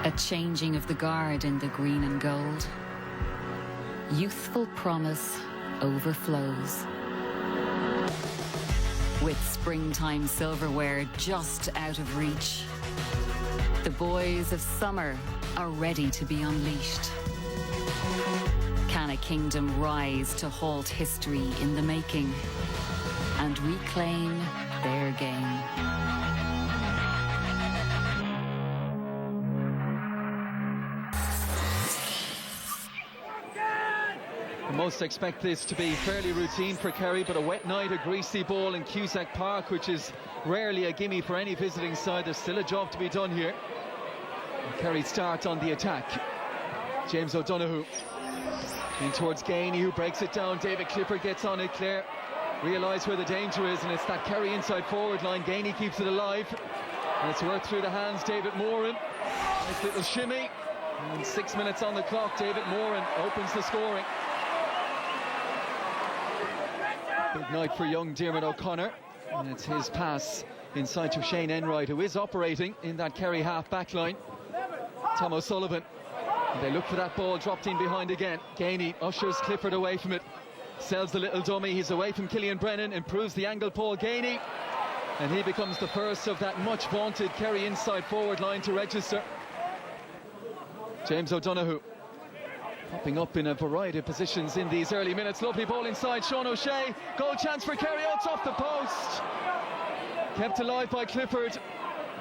A changing of the guard in the green and gold. Youthful promise overflows. With springtime silverware just out of reach, the boys of summer are ready to be unleashed. Can a kingdom rise to halt history in the making and reclaim their game? Most expect this to be fairly routine for Kerry, but a wet night, a greasy ball in Cusack Park, which is rarely a gimme for any visiting side. There's still a job to be done here. And Kerry start on the attack. James O'Donoghue in towards Gainey, who breaks it down. David Clifford gets on it. Clare realise where the danger is, and it's that Kerry inside forward line. Gainey keeps it alive, and it's worked through the hands. David Moran, nice little shimmy, and 6 minutes on the clock. David Moran opens the scoring. Big night for young Diarmuid O'Connor, and it's his pass inside to Shane Enright, who is operating in that Kerry half-back line. Tom O'Sullivan, and they look for that ball, dropped in behind again. Gainey ushers Clifford away from it, sells the little dummy, he's away from Killian Brennan, improves the angle. Paul Gainey, and he becomes the first of that much vaunted Kerry inside forward line to register. James O'Donoghue popping up in a variety of positions in these early minutes. Lovely ball inside. Sean O'Shea, goal chance for Kerry. Oh, it's off the post, kept alive by Clifford.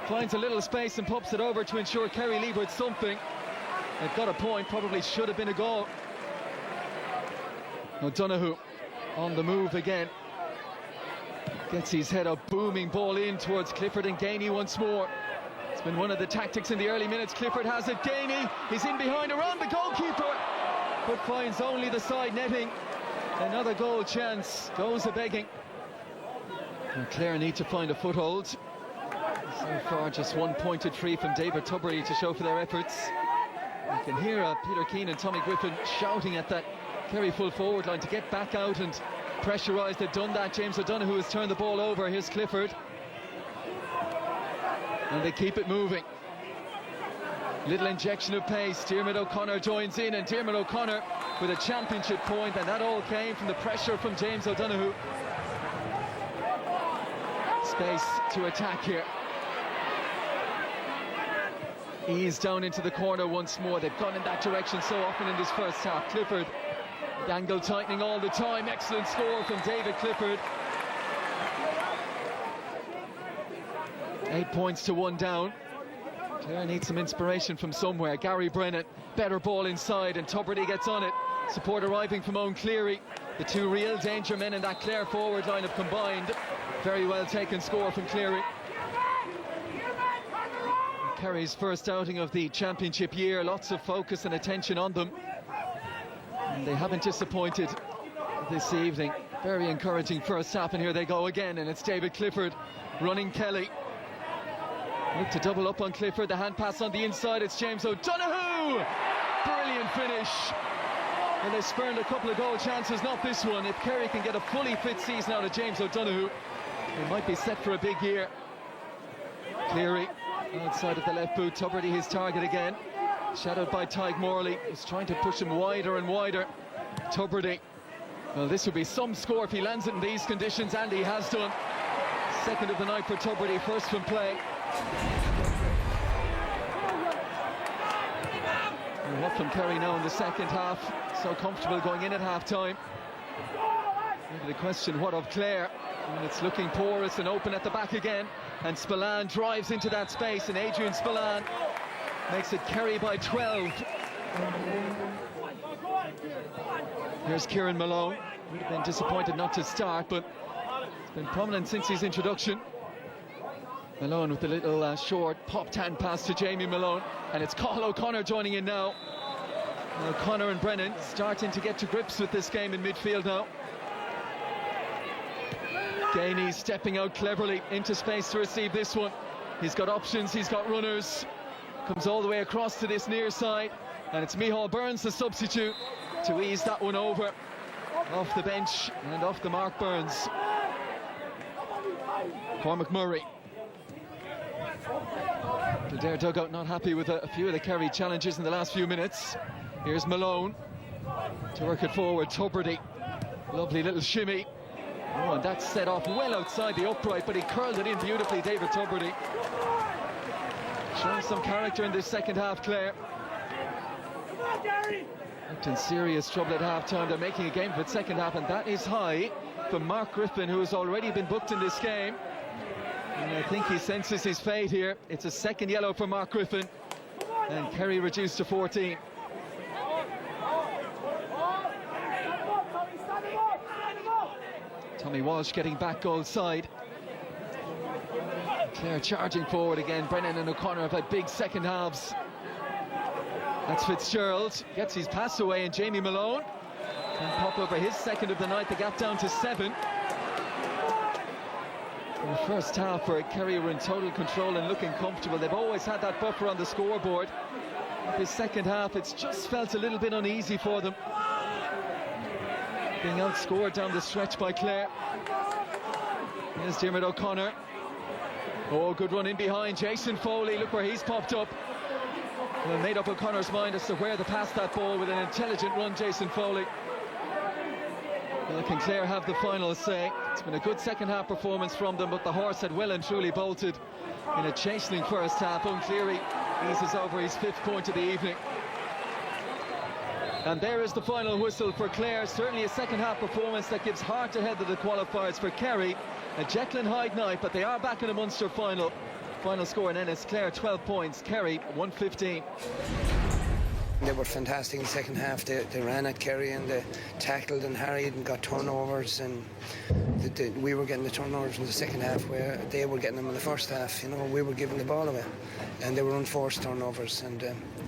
Finds a little space and pops it over to ensure Kerry lead with something. They've got a point, probably should have been a goal. O'Donoghue on the move again, gets his head up, booming ball in towards Clifford and Gainey once more. It's been one of the tactics in the early minutes. Clifford has it. Gainey, he's in behind around the goalkeeper, but finds only the side netting. Another goal chance goes a-begging. Clare need to find a foothold. So far just one pointed free from David Tubridy to show for their efforts. You can hear Peter Keane and Tommy Griffin shouting at that Kerry full forward line to get back out and pressurise. They've done that. James O'Donoghue has turned the ball over. Here's Clifford, and they keep it moving. Little injection of pace. Diarmuid O'Connor joins in, and Diarmuid O'Connor with a championship point, and that all came from the pressure from James O'Donoghue. Space to attack here. Ease down into the corner once more. They've gone in that direction so often in this first half. Clifford, the angle tightening all the time. Excellent score from David Clifford. 8 points to 1 down. Clare needs some inspiration from somewhere. Gary Brennan, better ball inside, and Tubridy gets on it. Support arriving from Owen Cleary. The two real danger men in that Clare forward line have combined. Very well taken score from Cleary. Kerry's first outing of the championship year, lots of focus and attention on them, and they haven't disappointed this evening. Very encouraging first half, and here they go again, and it's David Clifford running Kelly. Look to double up on Clifford, the hand pass on the inside. It's James O'Donoghue, brilliant finish, and they spurned a couple of goal chances, not this one. If Kerry can get a fully fit season out of James O'Donoghue, they might be set for a big year. Cleary outside of the left boot. Tubridy his target again, shadowed by Tyke Morley, who's trying to push him wider and wider. Tubridy, well, this would be some score if he lands it in these conditions, and he has done. Second of the night for Tubridy, first from play. And what from Kerry now in the second half, so comfortable going in at half-time. Maybe the question, what of Clare? And it's looking porous and open at the back again, and Spillane drives into that space, and Adrian Spillane makes it Kerry by 12. Here's Kieran Malone. Would have been disappointed not to start, but it's been prominent since his introduction. Malone with the little short popped hand pass to Jamie Malone, and it's Cathal O'Connor joining in now. O'Connor and Brennan starting to get to grips with this game in midfield now. Gainey stepping out cleverly into space to receive this one. He's got options, he's got runners. Comes all the way across to this near side, and it's Micheál Burns, the substitute, to ease that one over. Off the bench and off the mark, Burns. Cormac Murray. Kildare dugout not happy with a few of the Kerry challenges in the last few minutes. Here's Malone to work it forward. Tubridy, lovely little shimmy. Oh, and that's set off well outside the upright, but he curled it in beautifully, David Tubridy. Showing some character in this second half, Clare. Looked in serious trouble at half-time. They're making a game of it second half, and that is high from Mark Griffin, who has already been booked in this game. And I think he senses his fate here. It's a second yellow for Mark Griffin, and Kerry reduced to 14. Tommy Walsh getting back goal side. Clare charging forward again. Brennan and O'Connor have had big second halves. That's Fitzgerald, gets his pass away, and Jamie Malone can pop over his second of the night. The gap down to 7. In the first half, where Kerry were in total control and looking comfortable, they've always had that buffer on the scoreboard. This second half, it's just felt a little bit uneasy for them. Being outscored down the stretch by Clare. Here's Diarmuid O'Connor. Oh, good run in behind. Jason Foley, look where he's popped up. Well, made up O'Connor's mind as to where to pass that ball with an intelligent run, Jason Foley. Well, can Clare have the final say? It's been a good second half performance from them, but the horse had well and truly bolted in a chastening first half. Cleary eases over his 5th point of the evening. And there is the final whistle for Clare. Certainly a second half performance that gives heart ahead of the qualifiers for Kerry. A Jekyll and Hyde night, but they are back in a Munster final. Final score in Ennis, Clare 12 points, Kerry 115. They were fantastic in the second half. They ran at Kerry and they tackled and harried and got turnovers, and we were getting the turnovers in the second half where they were getting them in the first half. You know, we were giving the ball away, and they were unforced turnovers, and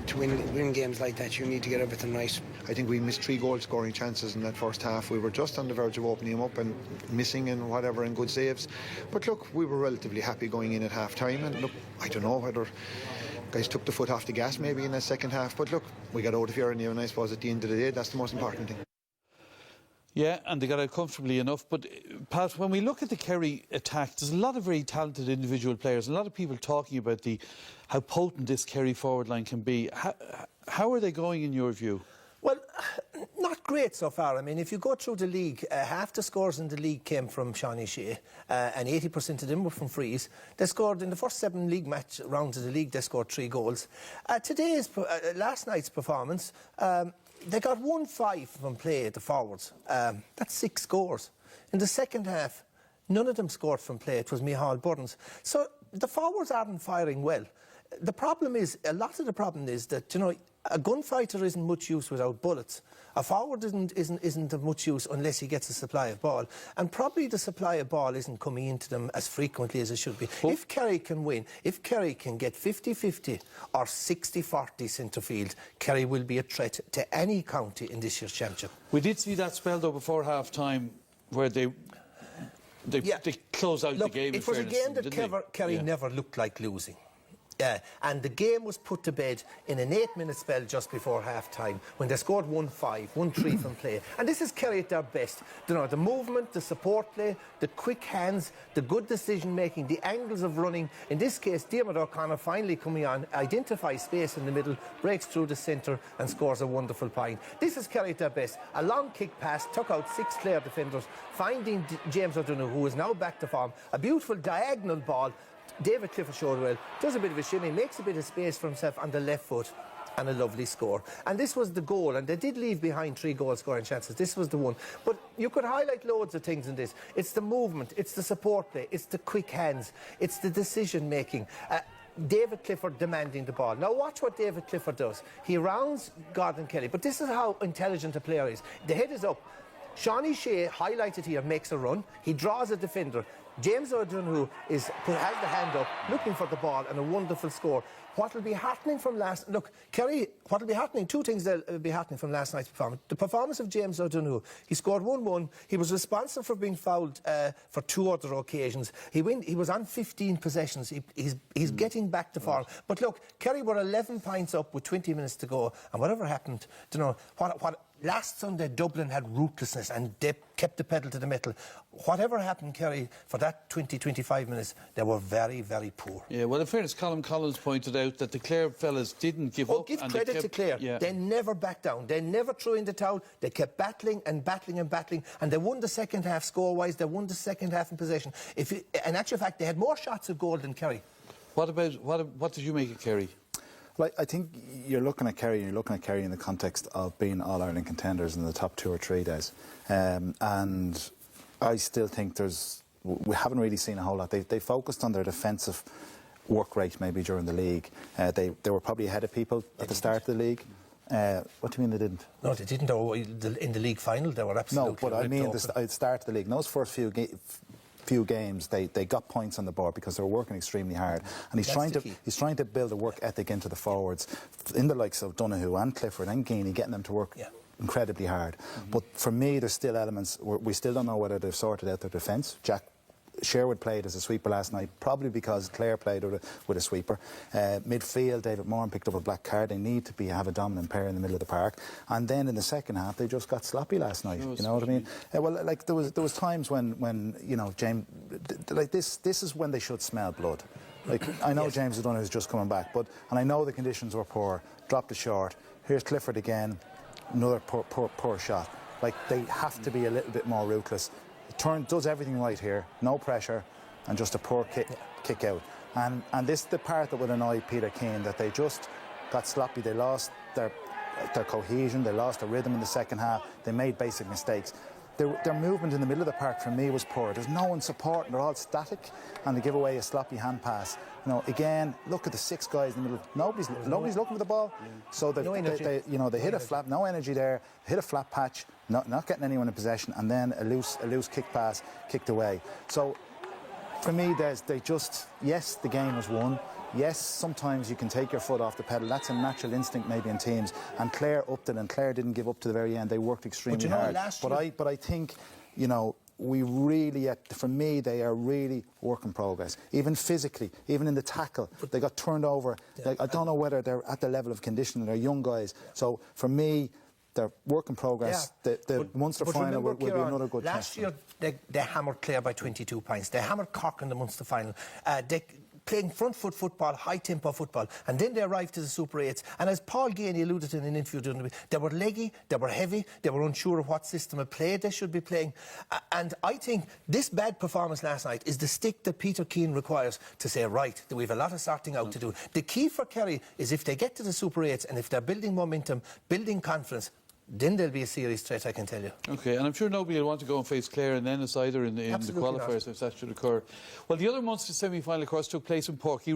to win games like that you need to get everything right. I think we missed 3 goal scoring chances in that first half. We were just on the verge of opening them up and missing and whatever, and good saves. But look, we were relatively happy going in at half time, and look, I don't know whether guys took the foot off the gas maybe in that second half, but look, we got out of here, and I suppose at the end of the day that's the most important thing. Yeah, and they got out comfortably enough. But Pat, when we look at the Kerry attack, there's a lot of very talented individual players, and a lot of people talking about how potent this Kerry forward line can be. How are they going in your view? Well, not great so far. I mean, if you go through the league, half the scores in the league came from Shawnee Shea, and 80% of them were from frees. They scored in the first 7 league match rounds of the league, they scored 3 goals. Last night's performance, they got 1-5 from play at the forwards. That's 6 scores. In the second half, none of them scored from play. It was Micheál Burns. So the forwards aren't firing well. The problem is, a lot of the problem is that, you know, a gunfighter isn't much use without bullets. A forward isn't of much use unless he gets a supply of ball. And probably the supply of ball isn't coming into them as frequently as it should be. Oh. If Kerry can win, if Kerry can get 50-50 or 60-40 centre field, Kerry will be a threat to any county in this year's championship. We did see that spell, though, before half-time where they closed out the game. It was a game that Kerry never looked like losing. And the game was put to bed in an 8-minute spell just before half-time when they scored 1-5, 1-3 from play. And this is Kerry at their best. You know, the movement, the support play, the quick hands, the good decision-making, the angles of running. In this case, Diarmuid O'Connor finally coming on, identifies space in the middle, breaks through the centre and scores a wonderful point. This is Kerry at their best. A long kick pass, took out 6 Clare defenders, finding James O'Donoghue, who is now back to form. A beautiful diagonal ball. David Clifford showed well, does a bit of a shimmy, makes a bit of space for himself on the left foot, and a lovely score. And this was the goal, and they did leave behind 3 goal scoring chances. This was the one. But you could highlight loads of things in this. It's the movement, it's the support play, it's the quick hands, it's the decision making. David Clifford demanding the ball. Now watch what David Clifford does. He rounds Gordon Kelly, but this is how intelligent a player is. The head is up. Shawnee Shea, highlighted here, makes a run. He draws a defender. James O'Donoghue has the hand up, looking for the ball, and a wonderful score. What will be happening from last... Look, Kerry, what will be happening, 2 things that will be happening from last night's performance. The performance of James O'Donoghue. He scored 1-1. He was responsible for being fouled for 2 other occasions. He was on 15 possessions. He's getting back to form. But look, Kerry were 11 points up with 20 minutes to go, and whatever happened, you know, last Sunday Dublin had ruthlessness and they kept the pedal to the metal. Whatever happened, Kerry, for that 20-25 minutes, they were very, very poor. Yeah, well, in fairness, Colin Collins pointed out that the Clare fellas didn't give up. Give credit to Clare. Yeah. They never backed down. They never threw in the towel. They kept battling and battling and battling, and they won the second half score-wise. They won the second half in possession. In actual fact, they had more shots of goal than Kerry. What did you make of Kerry? Well, I think you're looking at Kerry in the context of being All-Ireland contenders in the top 2 or 3 days. And I still think we haven't really seen a whole lot. They focused on their defensive work rate maybe during the league. They were probably ahead of people at the start of the league. What do you mean they didn't? No, they didn't. In the league final, they were absolutely... No, but I mean at the start of the league. In those first few games, they got points on the board because they were working extremely hard, and he's trying to build a work ethic into the forwards, in the likes of Donoghue and Clifford and Geaney, getting them to work incredibly hard. But for me, there's still elements we still don't know whether they've sorted out their defence. Jack Sherwood played as a sweeper last night, probably because Clare played with a sweeper. Midfield, David Moran picked up a black card. They need to have a dominant pair in the middle of the park. And then in the second half, they just got sloppy last night. You know what I mean? Well, like there was times when you know, James, like this is when they should smell blood. Like I know James O'Donoghue is just coming back, and I know the conditions were poor. Dropped it short. Here's Clifford again, another poor shot. Like they have to be a little bit more ruthless. Does everything right here, no pressure, and just a poor kick out. And this is the part that would annoy Peter Keane, that they just got sloppy. They lost their cohesion, they lost their rhythm in the second half. They made basic mistakes. Their movement in the middle of the park for me was poor. There's no one supporting, they're all static, and they give away a sloppy hand pass. You know, again, look at the 6 guys in the middle. Nobody's looking for the ball. So they hit a flat, no energy there, hit a flat patch, not getting anyone in possession, and then a loose kick pass kicked away. So for me, yes, the game was won. Yes, sometimes you can take your foot off the pedal. That's a natural instinct maybe in teams. And Clare upped it, and Clare didn't give up to the very end. They worked extremely hard. But I think, you know, we really, for me, they are really work in progress. Even physically, even in the tackle, they got turned over. Like, I don't know whether they're at the level of conditioning. They're young guys. So for me, they're work in progress. The Munster final will be another good test. Last year, they hammered Clare by 22 points. They hammered Cork in the Munster final. Playing front foot football, high tempo football, and then they arrived to the Super 8s, and as Paul Geaney alluded to in an interview during the week, they were leggy, they were heavy, they were unsure of what system of play they should be playing, and I think this bad performance last night is the stick that Peter Keane requires to say, right, that we have a lot of sorting out to do. The key for Kerry is if they get to the Super 8s and if they're building momentum, building confidence, then there'll be a serious threat, I can tell you. OK, and I'm sure nobody will want to go and face Clare and Ennis either in the qualifiers if that should occur. Well, the other Munster semi-final, of course, took place in Cork.